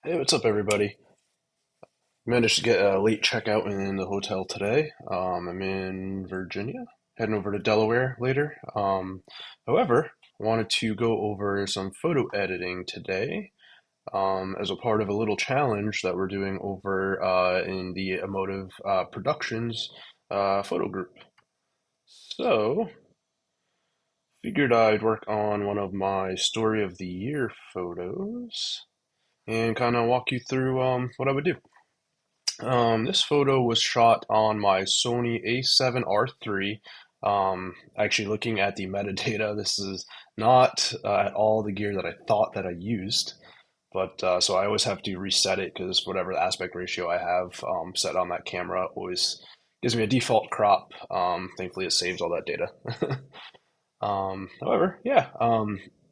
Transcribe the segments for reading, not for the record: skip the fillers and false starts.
Hey, what's up, everybody? Managed to get a late checkout in the hotel today. I'm in Virginia, heading over to Delaware later. However, wanted to go over some photo editing today, as a part of a little challenge that we're doing over in the Emotive Productions photo group. So, figured I'd work on one of my Story of the Year photos and kind of walk you through what I would do. This photo was shot on my Sony A7R III. Actually, looking at the metadata, this is not at all the gear that I thought that I used, but so I always have to reset it because whatever the aspect ratio I have set on that camera always gives me a default crop. Thankfully, it saves all that data. However, yeah,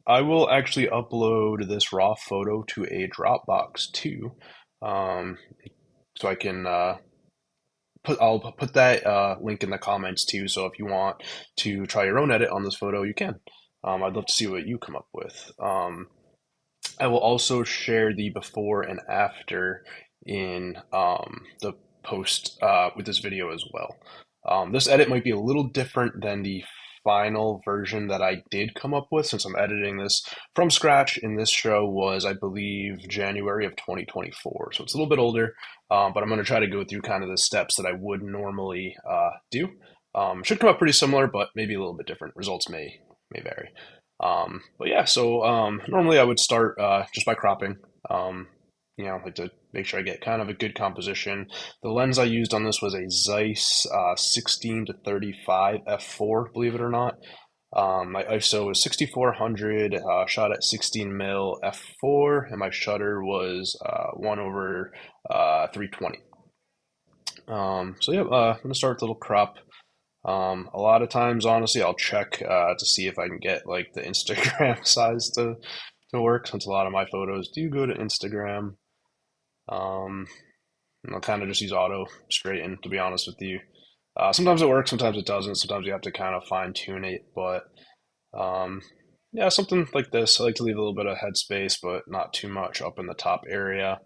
I will actually upload this raw photo to a Dropbox too. Um, so I can I'll put that link in the comments too. So if you want to try your own edit on this photo, you can. I'd love to see what you come up with. I will also share the before and after in the post with this video as well. This edit might be a little different than the final version that I did come up with since I'm editing this from scratch. In this show was, I believe, January of 2024. So it's a little bit older, but I'm going to try to go through kind of the steps that I would normally do. Should come up pretty similar, but maybe a little bit different. Results may vary. But yeah, so normally I would start just by cropping. Like to make sure I get kind of a good composition. The lens I used on this was a Zeiss 16 to 35 f4, believe it or not. My ISO was 6400, shot at 16 mil f4, and my shutter was 1 over 320. So yeah, I'm gonna start with a little crop. A lot of times, honestly, I'll check to see if I can get like the Instagram size to work, since a lot of my photos do go to Instagram. Um, and I'll kind of just use auto straighten, to be honest with you. Sometimes it works, sometimes it doesn't. Sometimes you have to kind of fine tune it, but um, yeah, something like this. I like to leave a little bit of headspace, but not too much up in the top area.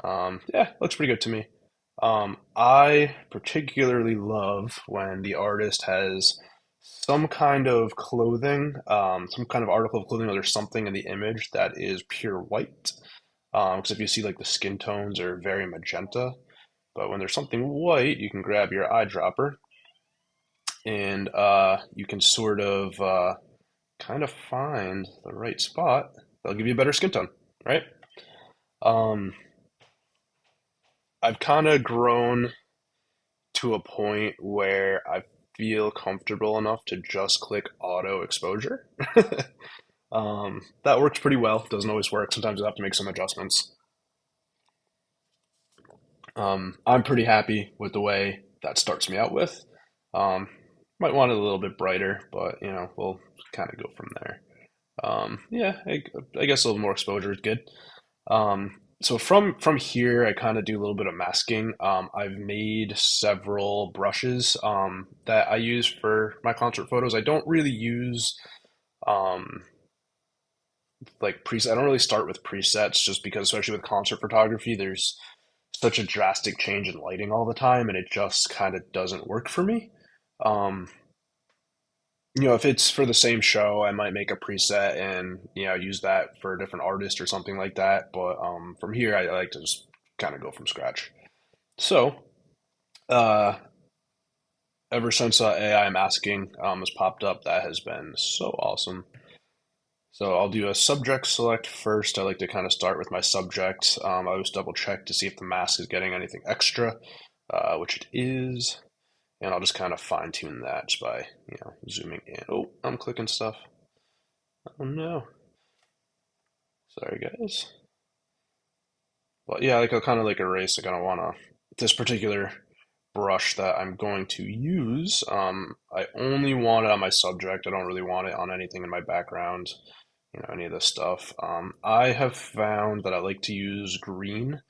Yeah, looks pretty good to me. I particularly love when the artist has some kind of clothing, some kind of article of clothing, or there's something in the image that is pure white. Because if you see, like, the skin tones are very magenta, but when there's something white, you can grab your eyedropper and you can sort of kind of find the right spot. That'll give you a better skin tone, right? Um, I've kind of grown to a point where I feel comfortable enough to just click auto exposure. That works pretty well. Doesn't always work. Sometimes you have to make some adjustments. I'm pretty happy with the way that starts me out with. Um, might want it a little bit brighter, but we'll kind of go from there. Yeah, I guess a little more exposure is good. So from here, I kind of do a little bit of masking. I've made several brushes that I use for my concert photos. I don't really use um, like preset. I don't really start with presets just because, especially with concert photography, there's such a drastic change in lighting all the time, and it just kind of doesn't work for me. Um, if it's for the same show, I might make a preset and use that for a different artist or something like that. But from here, I like to just kind of go from scratch. So, uh, ever since AI masking has popped up, that has been so awesome. So I'll do a subject select first. I like to kind of start with my subject. I always double check to see if the mask is getting anything extra, which it is. And I'll just kind of fine tune that just by, zooming in. Oh, I'm clicking stuff. Oh no. Sorry, guys. But yeah, like I'll kind of like erase. Like I don't want to. This particular brush that I'm going to use, I only want it on my subject. I don't really want it on anything in my background, any of this stuff. I have found that I like to use green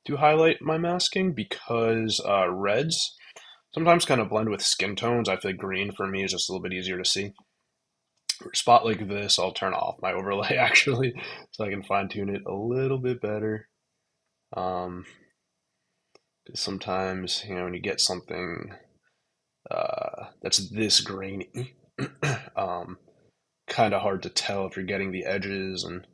to highlight my masking because reds sometimes kind of blend with skin tones. I feel like green for me is just a little bit easier to see. For a spot like this, I'll turn off my overlay actually, so I can fine tune it a little bit better. Um, 'Cause sometimes, when you get something that's this grainy, um, kind of hard to tell if you're getting the edges, and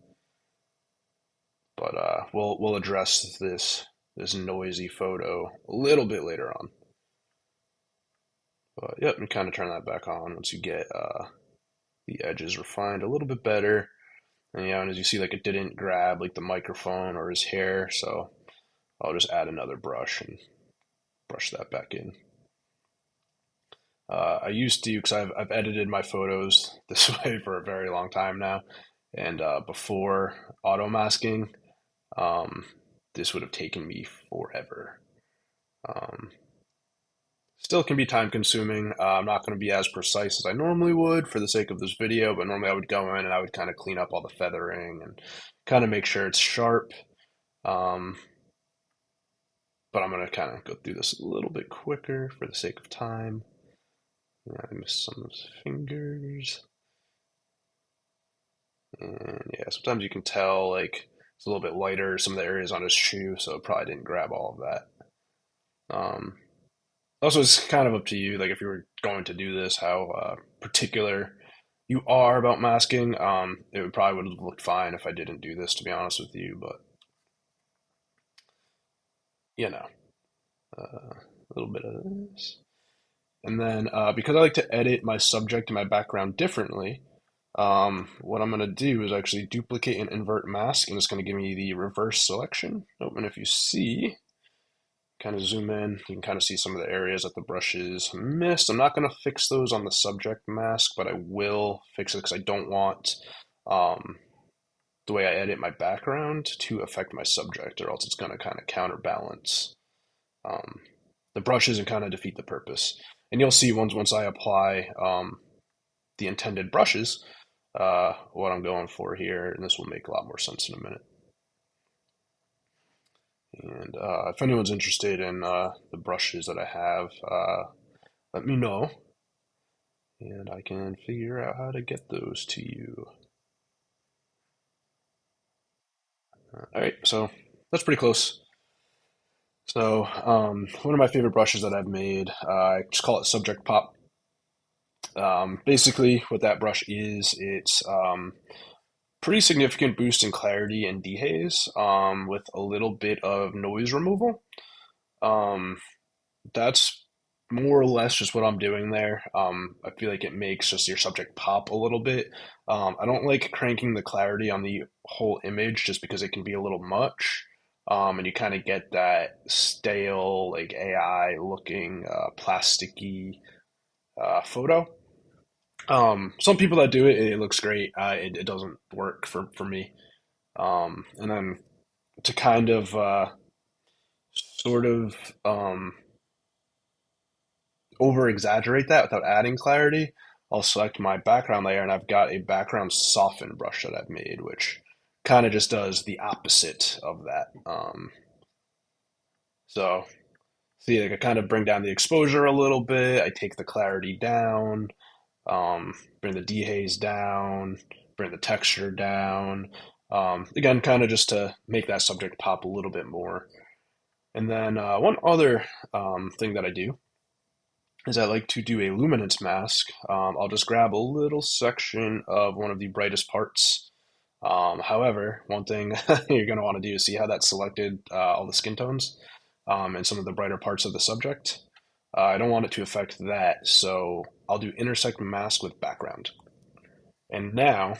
but we'll address this noisy photo a little bit later on. But yep, and kind of turn that back on once you get the edges refined a little bit better. And and as you see, like it didn't grab like the microphone or his hair, so I'll just add another brush and brush that back in. I used to, because I've edited my photos this way for a very long time now, and before auto masking, um, this would have taken me forever. Um, Still can be time consuming. I'm not going to be as precise as I normally would for the sake of this video, but normally I would go in and I would kind of clean up all the feathering and kind of make sure it's sharp. Um, but I'm going to kind of go through this a little bit quicker for the sake of time. Yeah, I missed some of his fingers. And yeah, sometimes you can tell like it's a little bit lighter, some of the areas on his shoe, so it probably didn't grab all of that. Um, Also, it's kind of up to you, like if you were going to do this, how particular you are about masking. It would probably would have looked fine if I didn't do this, to be honest with you, but you know, a little bit of this. And then because I like to edit my subject and my background differently, what I'm going to do is actually duplicate and invert mask, and it's going to give me the reverse selection. Oh, and if you see, kind of zoom in, you can kind of see some of the areas that the brushes missed. I'm not going to fix those on the subject mask, but I will fix it because I don't want um, the way I edit my background to affect my subject, or else it's going to kind of counterbalance um, the brushes and kind of defeat the purpose. And you'll see once I apply the intended brushes, what I'm going for here, and this will make a lot more sense in a minute. And if anyone's interested in the brushes that I have, let me know, and I can figure out how to get those to you. All right, so that's pretty close. So one of my favorite brushes that I've made, I just call it Subject Pop. Basically, what that brush is, it's pretty significant boost in clarity and dehaze with a little bit of noise removal. Um, that's more or less just what I'm doing there. I feel like it makes just your subject pop a little bit. I don't like cranking the clarity on the whole image just because it can be a little much. And you kind of get that stale, like AI looking, plasticky photo. Some people that do it, it looks great. It doesn't work for me. And then to kind of sort of over exaggerate that without adding clarity, I'll select my background layer and I've got a background soften brush that I've made, which kind of just does the opposite of that. So see, like I kind of bring down the exposure a little bit. I take the clarity down, bring the dehaze down, bring the texture down. Again, kind of just to make that subject pop a little bit more. And then one other thing that I do is I like to do a luminance mask. I'll just grab a little section of one of the brightest parts. However, one thing you're going to want to do is see how that selected all the skin tones and some of the brighter parts of the subject. I don't want it to affect that, so I'll do intersect mask with background. And now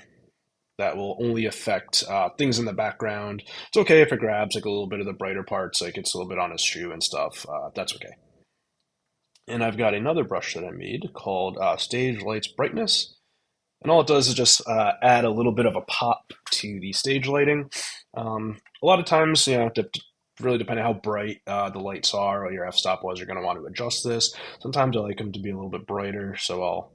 that will only affect things in the background. It's okay if it grabs like a little bit of the brighter parts, like it's a little bit on his shoe and stuff. That's okay. And I've got another brush that I made called Stage Lights Brightness. And all it does is just add a little bit of a pop to the stage lighting. A lot of times, really depending how bright the lights are or your f-stop was, you're going to want to adjust this. Sometimes I like them to be a little bit brighter, so I'll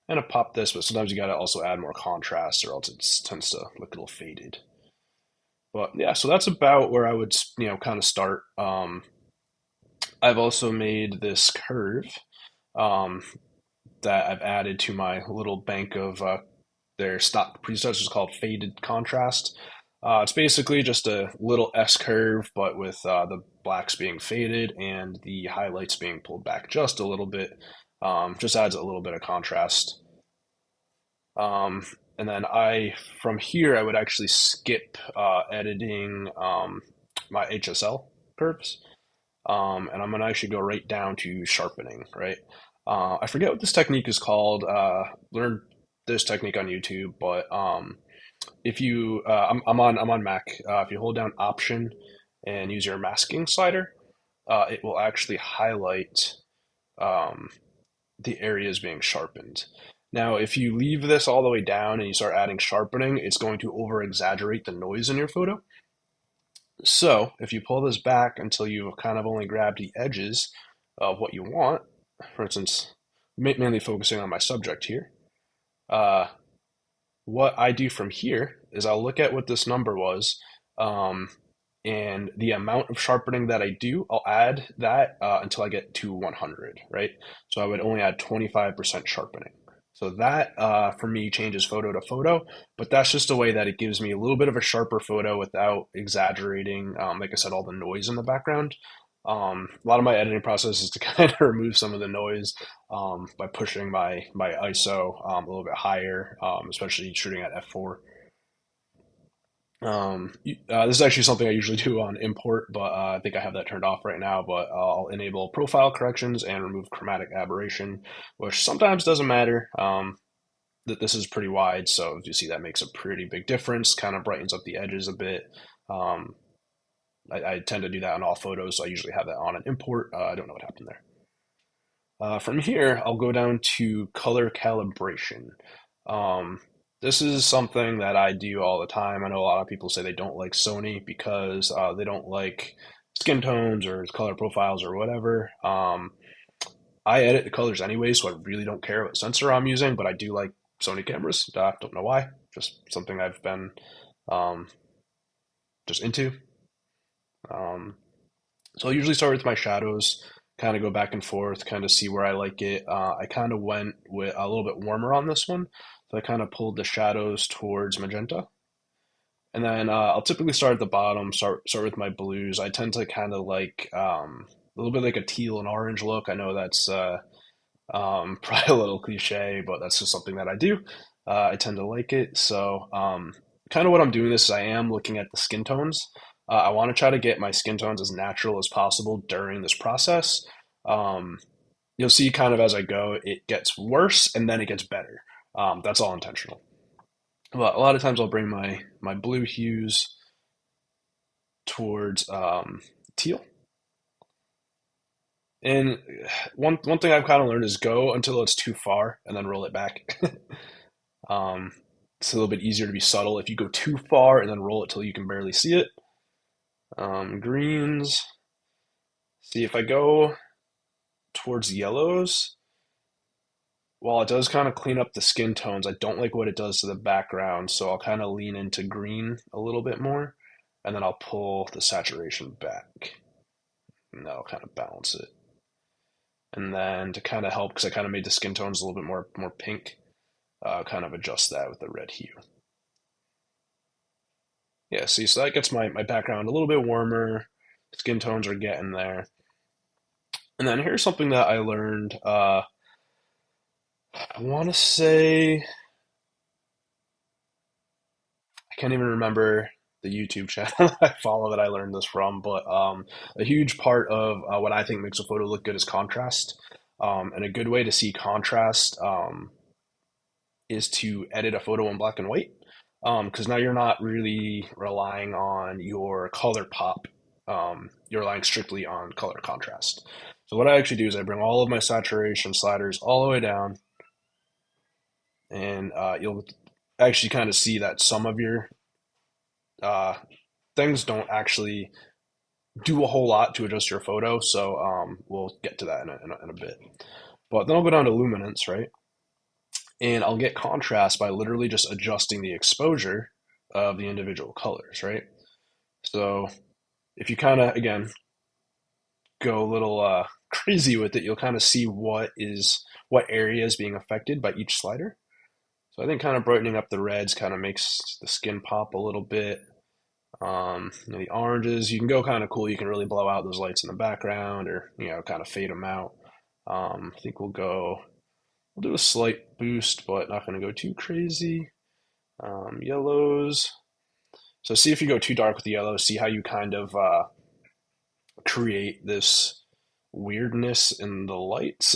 kind of pop this, but sometimes you got to also add more contrast or else it tends to look a little faded. But yeah, so that's about where I would, kind of start. I've also made this curve. Um, that I've added to my little bank of their stock presets is called faded contrast. It's basically just a little S curve, but with the blacks being faded and the highlights being pulled back just a little bit. Just adds a little bit of contrast. Um, and then from here, I would actually skip editing my HSL curves. And I'm gonna actually go right down to sharpening, right? I forget what this technique is called. Learned this technique on YouTube, but if you, I'm on Mac. If you hold down Option and use your masking slider, it will actually highlight um, the areas being sharpened. Now, if you leave this all the way down and you start adding sharpening, it's going to over exaggerate the noise in your photo. So if you pull this back until you've kind of only grabbed the edges of what you want, for instance, mainly focusing on my subject here, uh, what I do from here is I'll look at what this number was, um, and the amount of sharpening that I do, I'll add that until I get to 100, right? So I would only add 25% sharpening. So that for me changes photo to photo, but that's just a way that it gives me a little bit of a sharper photo without exaggerating, like I said, all the noise in the background. A lot of my editing process is to kind of remove some of the noise by pushing my ISO a little bit higher, especially shooting at f4. This is actually something I usually do on import, but I think I have that turned off right now. But I'll enable profile corrections and remove chromatic aberration, which sometimes doesn't matter. That this is pretty wide, so you see that makes a pretty big difference. Kind of brightens up the edges a bit. Um, I tend to do that on all photos, so I usually have that on an import. I don't know what happened there. From here, I'll go down to color calibration. Um, this is something that I do all the time. I know a lot of people say they don't like Sony because they don't like skin tones or color profiles or whatever. I edit the colors anyway, so I really don't care what sensor I'm using, but I do like Sony cameras. Don't know why. Just something I've been um, just into. Um, So I'll usually start with my shadows, kind of go back and forth, kind of see where I like it. I kind of went with a little bit warmer on this one. So I kind of pulled the shadows towards magenta. And then I'll typically start at the bottom, start with my blues. I tend to kind of like a little bit like a teal and orange look. I know that's probably a little cliche, but that's just something that I do. I tend to like it. So, kind of what I'm doing this is I am looking at the skin tones. I want to try to get my skin tones as natural as possible during this process. Um, you'll see kind of as I go, it gets worse and then it gets better. That's all intentional. But a lot of times I'll bring my blue hues towards teal. And one thing I've kind of learned is go until it's too far and then roll it back. Um, it's a little bit easier to be subtle. If you go too far and then roll it till you can barely see it. Greens. See, if I go towards yellows, while it does kind of clean up the skin tones, I don't like what it does to the background, so I'll kind of lean into green a little bit more, and then I'll pull the saturation back, and that'll kind of balance it. And then to kind of help, because I kind of made the skin tones a little bit more pink, kind of adjust that with the red hue. Yeah, see, so that gets my background a little bit warmer. Skin tones are getting there. And then here's something that I learned. I want to say, I can't even remember the YouTube channel I follow that I learned this from, but a huge part of what I think makes a photo look good is contrast. And a good way to see contrast is to edit a photo in black and white. Because now you're not really relying on your color pop. You're relying strictly on color contrast. So what I actually do is I bring all of my saturation sliders all the way down, and you'll actually kind of see that some of your uh, things don't actually do a whole lot to adjust your photo. So we'll get to that in a bit. But then I'll go down to luminance, right? And I'll get contrast by literally just adjusting the exposure of the individual colors, right? So if you kind of, again, go a little crazy with it, you'll kind of see what area is being affected by each slider. So I think kind of brightening up the reds kind of makes the skin pop a little bit. The oranges, you can go kind of cool. You can really blow out those lights in the background, or kind of fade them out. I think we'll do a slight boost, but not going to go too crazy. Yellows. So see if you go too dark with the yellow. See how you kind of create this weirdness in the lights.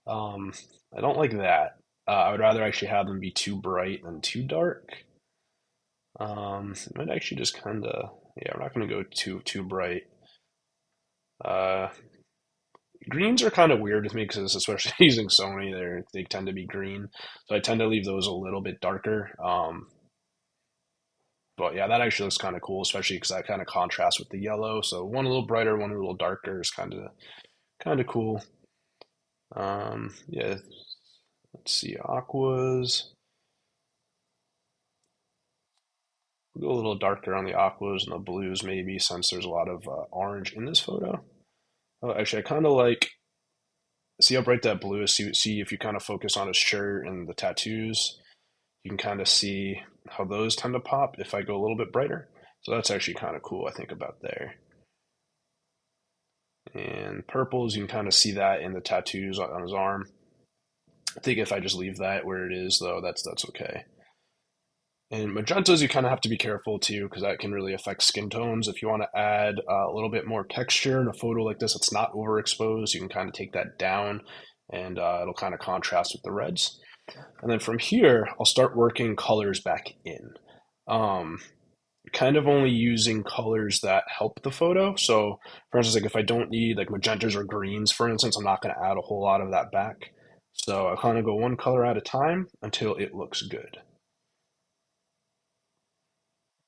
um, I don't like that. I would rather actually have them be too bright than too dark. It might actually just kind of, yeah, we're not going to go too bright. Uh, Greens are kind of weird with me because especially using Sony, they tend to be green, so I tend to leave those a little bit darker. But yeah, that actually looks kind of cool, especially because that kind of contrasts with the yellow. So one a little brighter, one a little darker is kind of cool. Yeah, let's see, aquas. We'll go a little darker on the aquas and the blues maybe, since there's a lot of orange in this photo. Oh, actually, I kind of like see how bright that blue is. See if you kind of focus on his shirt and the tattoos, you can kind of see how those tend to pop if I go a little bit brighter. So that's actually kind of cool, I think, about there. And purples, you can kind of see that in the tattoos on his arm. I think if I just leave that where it is, though, that's okay. And magentas, you kind of have to be careful too, because that can really affect skin tones. If you want to add a little bit more texture in a photo like this, it's not overexposed. You can kind of take that down, and it'll kind of contrast with the reds. And then from here, I'll start working colors back in. Um, Kind of only using colors that help the photo. So, for instance, like if I don't need like magentas or greens, for instance, I'm not going to add a whole lot of that back. So I kind of go one color at a time until it looks good.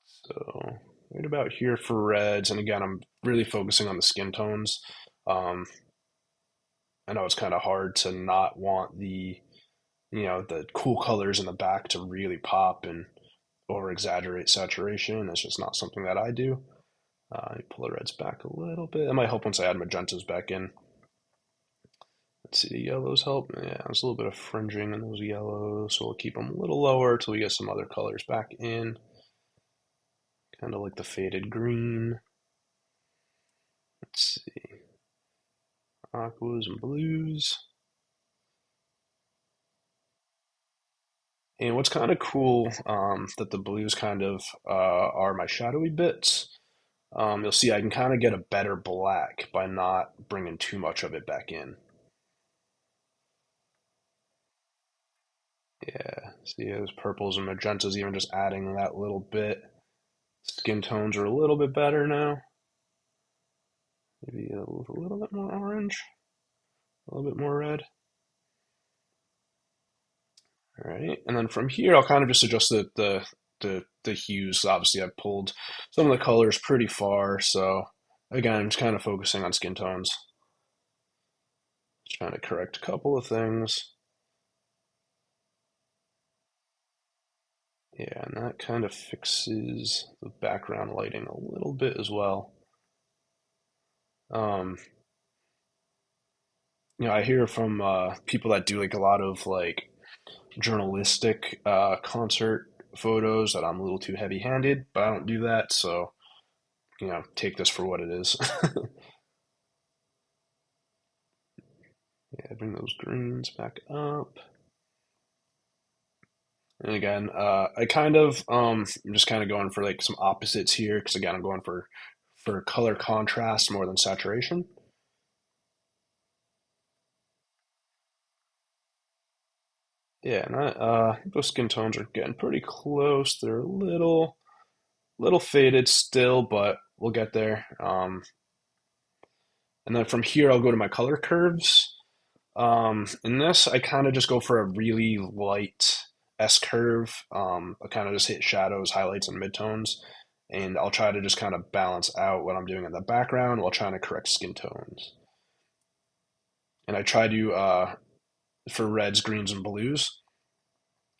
So right about here for reds, and again, I'm really focusing on the skin tones. Um, I know it's kind of hard to not want the cool colors in the back to really pop and over exaggerate saturation. It's just not something that I do. I pull the reds back a little bit. It might help once I add magentas back in. Let's see, the yellows help. Yeah, there's a little bit of fringing in those yellows, so we'll keep them a little lower until we get some other colors back in. Kind of like the faded green. Let's see, aquas and blues. And what's kind of cool, that the blues kind of are my shadowy bits. You'll see I can kind of get a better black by not bringing too much of it back in. Yeah, see those purples and magentas, even just adding that little bit. Skin tones are a little bit better now. Maybe a little bit more orange, a little bit more red. All right, and then from here, I'll kind of just adjust the hues. Obviously, I've pulled some of the colors pretty far, so again, I'm just kind of focusing on skin tones. Just trying to correct a couple of things. Yeah, and that kind of fixes the background lighting a little bit as well. Um, I hear from people that do like a lot of like journalistic concert photos that I'm a little too heavy-handed, but I don't do that, so take this for what it is. Yeah, bring those greens back up. And again, I kind of I'm just kind of going for like some opposites here because again, I'm going for color contrast more than saturation. Yeah, and I think those skin tones are getting pretty close. They're a little faded still, but we'll get there. And then from here, I'll go to my color curves. In this, I kind of just go for a really light S curve. I kind of just hit shadows, highlights, and midtones, and I'll try to just kind of balance out what I'm doing in the background while trying to correct skin tones. And I try to, for reds, greens, and blues,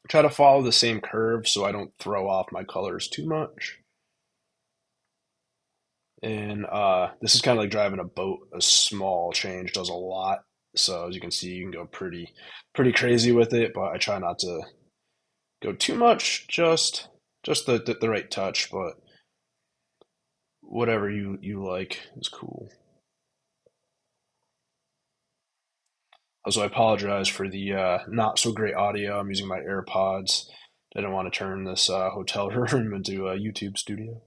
try to follow the same curve so I don't throw off my colors too much. And this is kind of like driving a boat. A small change does a lot. So as you can see, you can go pretty crazy with it, but I try not to go too much, just the right touch, but whatever you like is cool. Also, I apologize for the not so great audio. I'm using my AirPods. I didn't want to turn this hotel room into a YouTube studio.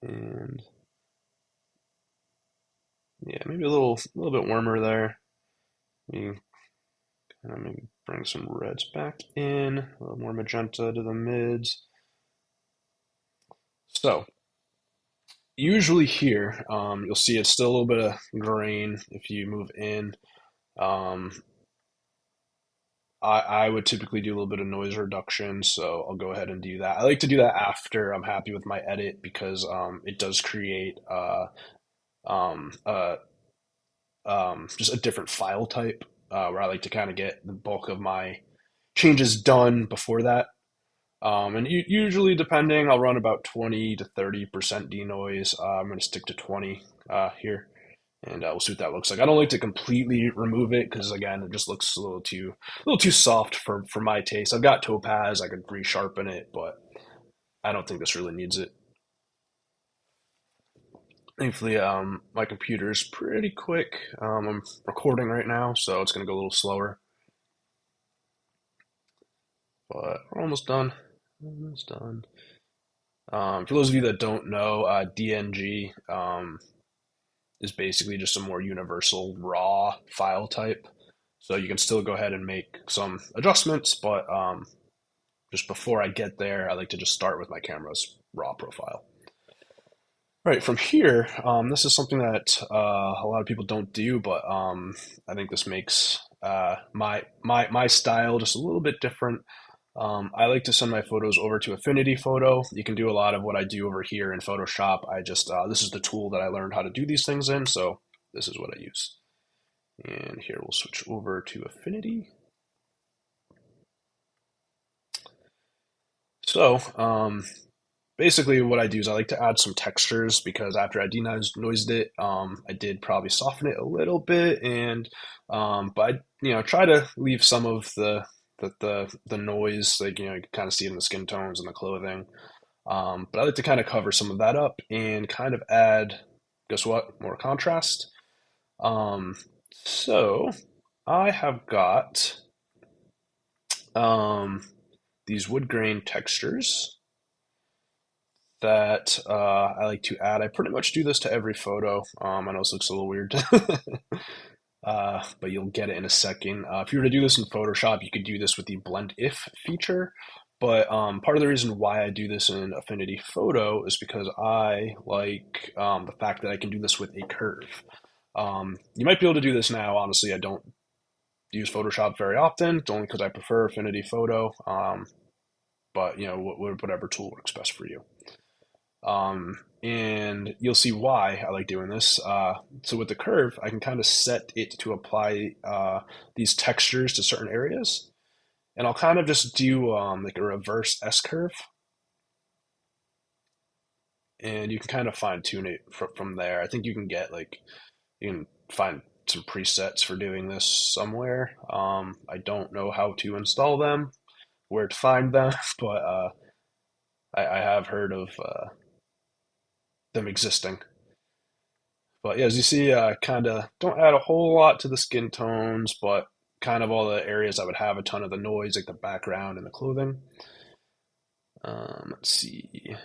And yeah, maybe a little bit warmer there. You kind of maybe bring some reds back in, a little more magenta to the mids. So usually here, you'll see it's still a little bit of grain if you move in. Um, I would typically do a little bit of noise reduction, so I'll go ahead and do that. I like to do that after I'm happy with my edit because it does create um, uh, just a different file type where I like to kind of get the bulk of my changes done before that. And usually, depending, I'll run about 20 to 30% denoise. I'm going to stick to 20 here, and we'll see what that looks like. I don't like to completely remove it because, again, it just looks a little too soft for my taste. I've got topaz; I could resharpen it, but I don't think this really needs it. Thankfully, my computer's pretty quick. I'm recording right now, so it's going to go a little slower, but we're almost done. Almost done. For those of you that don't know, DNG is basically just a more universal raw file type. So you can still go ahead and make some adjustments, but just before I get there, I like to just start with my camera's raw profile. Right, from here, this is something that a lot of people don't do, but I think this makes my style just a little bit different. I like to send my photos over to Affinity Photo. You can do a lot of what I do over here in Photoshop. I just this is the tool that I learned how to do these things in, so this is what I use. And here we'll switch over to Affinity. So basically, what I do is I like to add some textures because after I denoised it, I did probably soften it a little bit, and but I try to leave some of the noise, like you can kind of see it in the skin tones and the clothing. But I like to kind of cover some of that up and kind of add, guess what, more contrast. Um, so I have got um, these wood grain textures that I like to add. I pretty much do this to every photo. I know this looks a little weird, but you'll get it in a second. If you were to do this in Photoshop, you could do this with the blend if feature. But part of the reason why I do this in Affinity Photo is because I like the fact that I can do this with a curve. You might be able to do this now. Honestly, I don't use Photoshop very often, it's only because I prefer Affinity Photo. But whatever tool works best for you. And you'll see why I like doing this. So with the curve, I can kind of set it to apply these textures to certain areas. And I'll kind of just do like a reverse S curve. And you can kind of fine tune it from there. I think you can find some presets for doing this somewhere. I don't know how to install them, where to find them, but I have heard of them existing. But yeah, as you see, I kind of don't add a whole lot to the skin tones, but kind of all the areas I would have a ton of the noise, like the background and the clothing. Let's see.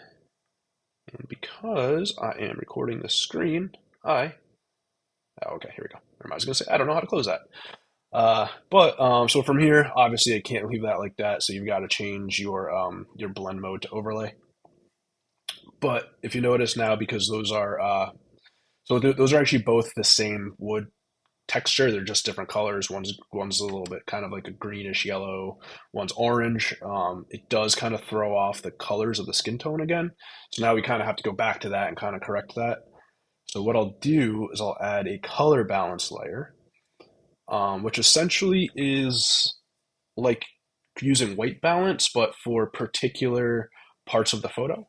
And because I am recording the screen, oh, okay, here we go. I was going to say, I don't know how to close that. But so from here, obviously I can't leave that like that, so you've got to change your blend mode to overlay. But if you notice now, because those are actually both the same wood texture. They're just different colors. One's a little bit kind of like a greenish yellow. One's orange. It does kind of throw off the colors of the skin tone again. So now we kind of have to go back to that and kind of correct that. So what I'll do is I'll add a color balance layer, which essentially is like using white balance, but for particular parts of the photo.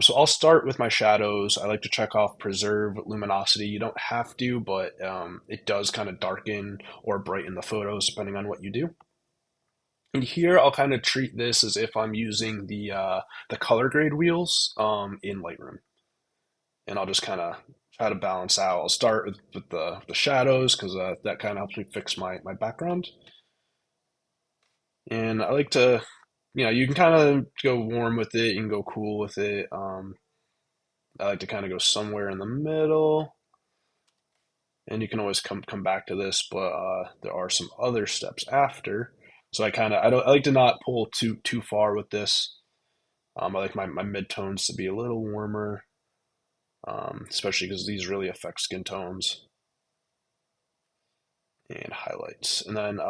So I'll start with my shadows. I like to check off preserve luminosity. You don't have to, but it does kind of darken or brighten the photos depending on what you do. And here I'll kind of treat this as if I'm using the color grade wheels in Lightroom, and I'll just kind of try to balance out. I'll start with the shadows because that kind of helps me fix my background. And I like to, you can kind of go warm with it, you can go cool with it. I like to kind of go somewhere in the middle, and you can always come back to this, but there are some other steps after. So I like to not pull too far with this. I like my midtones to be a little warmer, especially because these really affect skin tones and highlights. And then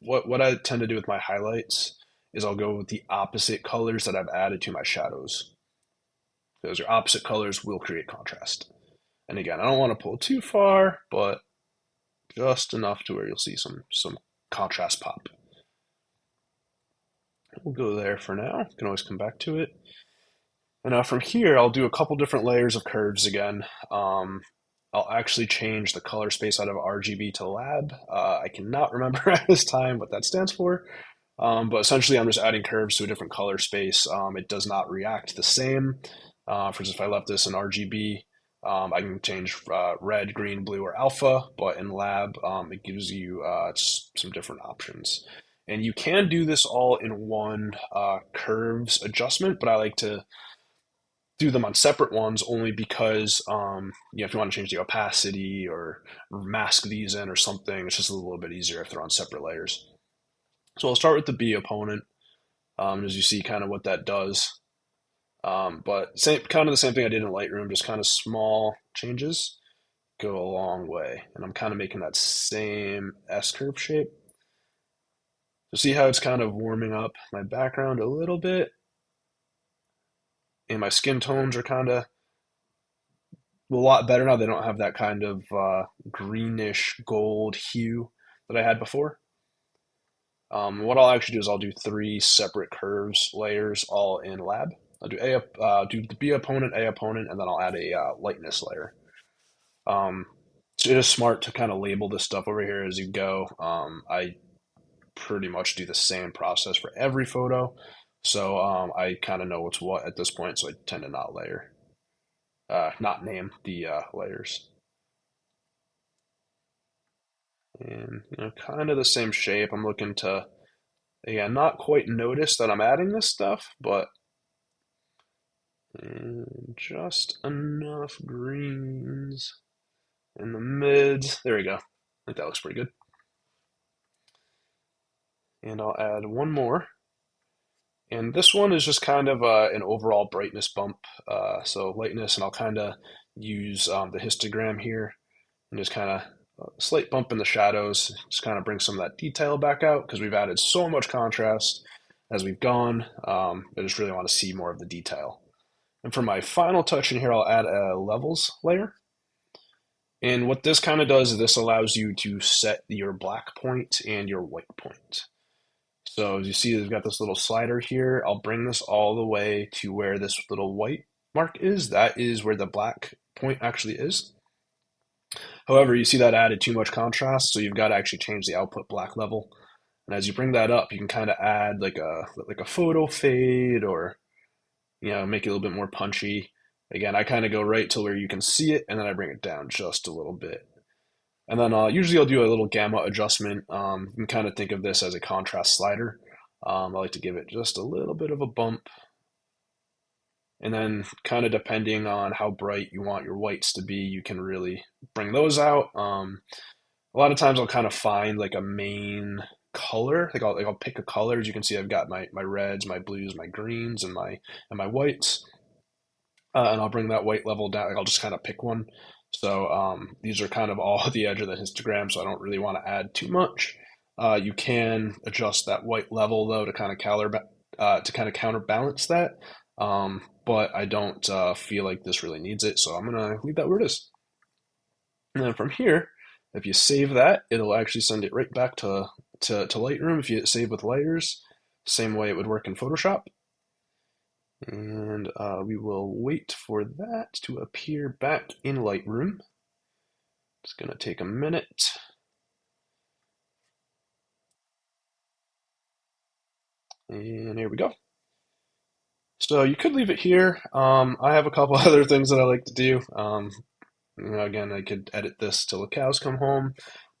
what I tend to do with my highlights is I'll go with the opposite colors that I've added to my shadows. Because your opposite colors will create contrast. And again, I don't want to pull too far, but just enough to where you'll see some contrast pop. We'll go there for now. You can always come back to it. And now from here, I'll do a couple different layers of curves again. I'll actually change the color space out of RGB to lab. I cannot remember at this time what that stands for, but essentially I'm just adding curves to a different color space. It does not react the same. For instance, if I left this in RGB, I can change red, green, blue, or alpha, but in lab, it gives you some different options. And you can do this all in one curves adjustment, but I like to do them on separate ones only because if you want to change the opacity or mask these in or something, it's just a little bit easier if they're on separate layers. So I'll start with the B opponent, as you see kind of what that does. But kind of the same thing I did in Lightroom, just kind of small changes go a long way. And I'm kind of making that same S-curve shape. So see how it's kind of warming up my background a little bit? And my skin tones are kind of a lot better now. They don't have that kind of greenish gold hue that I had before. What I'll actually do is I'll do three separate curves layers all in lab. I'll do the B opponent, A opponent, and then I'll add a lightness layer. So it is smart to kind of label this stuff over here as you go. I pretty much do the same process for every photo, so I kind of know what's what at this point. So I tend to not name the layers. And kind of the same shape. I'm looking to, again, not quite notice that I'm adding this stuff, but just enough greens in the mids. There we go. I think that looks pretty good. And I'll add one more. And this one is just kind of an overall brightness bump. So lightness, and I'll kind of use the histogram here and just kind of a slight bump in the shadows, just kind of bring some of that detail back out because we've added so much contrast as we've gone. I just really want to see more of the detail. And for my final touch in here, I'll add a levels layer. And what this kind of does is this allows you to set your black point and your white point. So as you see, we've got this little slider here. I'll bring this all the way to where this little white mark is. That is where the black point actually is. However, you see that added too much contrast, so you've got to actually change the output black level. And as you bring that up, you can kind of add like a photo fade or make it a little bit more punchy. Again, I kind of go right to where you can see it, and then I bring it down just a little bit. And then usually I'll do a little gamma adjustment. You can kind of think of this as a contrast slider. I like to give it just a little bit of a bump. And then kind of depending on how bright you want your whites to be, you can really bring those out. A lot of times I'll kind of find like a main color. I'll pick a color. As you can see, I've got my reds, my blues, my greens, and my whites. And I'll bring that white level down. I'll just kind of pick one. So these are kind of all at the edge of the histogram, so I don't really want to add too much. You can adjust that white level though to kind of counterbalance that. But I don't feel like this really needs it, so I'm gonna leave that where it is. And then from here, if you save that, it'll actually send it right back to to Lightroom if you hit save with layers. Same way it would work in Photoshop. And we will wait for that to appear back in Lightroom. It's going to take a minute. And here we go. So you could leave it here. I have a couple other things that I like to do. Again, I could edit this till the cows come home,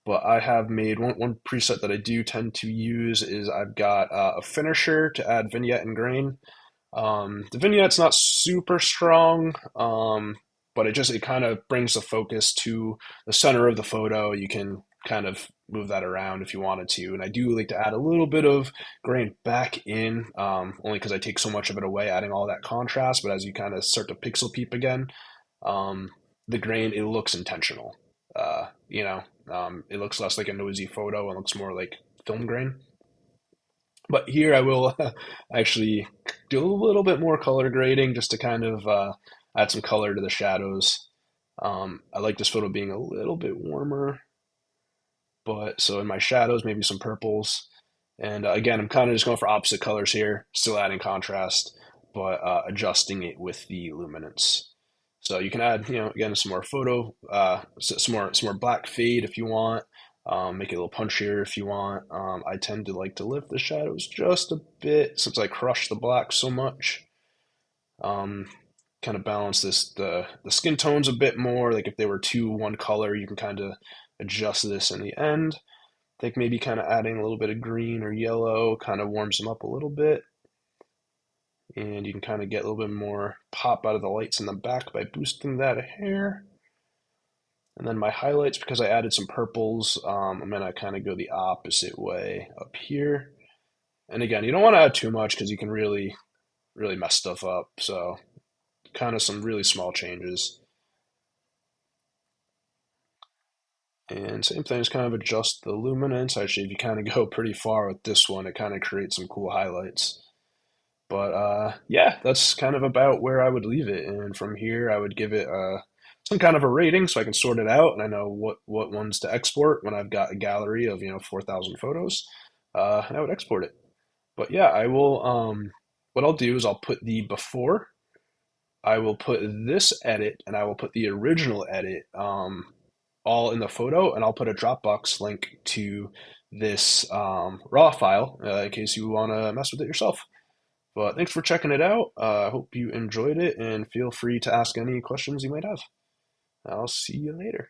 but I have made one preset that I do tend to use is I've got a finisher to add vignette and grain. The vignette's not super strong, but it kind of brings the focus to the center of the photo. You can kind of move that around if you wanted to. And I do like to add a little bit of grain back in, only because I take so much of it away, adding all that contrast. But as you kind of start to pixel peep again, um, the grain, it looks intentional. It looks less like a noisy photo and looks more like film grain. But here I will actually do a little bit more color grading just to kind of add some color to the shadows. I like this photo being a little bit warmer, but so in my shadows, maybe some purples. And again, I'm kind of just going for opposite colors here, still adding contrast, but adjusting it with the luminance. So you can add, again, some more some more black fade if you want. Make it a little punchier if you want. I tend to like to lift the shadows just a bit since I crush the black so much. Um, Kind of balance the skin tones a bit more. Like if they were too one color, you can kind of adjust this in the end. I think maybe kind of adding a little bit of green or yellow kind of warms them up a little bit. And you can kind of get a little bit more pop out of the lights in the back by boosting that a hair. And then my highlights, because I added some purples, I'm going to kind of go the opposite way up here. And again, you don't want to add too much because you can really, really mess stuff up. So kind of some really small changes. And same thing, just kind of adjust the luminance. Actually, if you kind of go pretty far with this one, it kind of creates some cool highlights. But yeah, that's kind of about where I would leave it. And from here, I would give it some kind of a rating so I can sort it out and I know what ones to export when I've got a gallery of 4,000 photos. And I would export it. But yeah, I will. What I'll do is I'll put the before. I will put this edit and I will put the original edit all in the photo, and I'll put a Dropbox link to this raw file in case you want to mess with it yourself. But thanks for checking it out. I hope you enjoyed it, and feel free to ask any questions you might have. I'll see you later.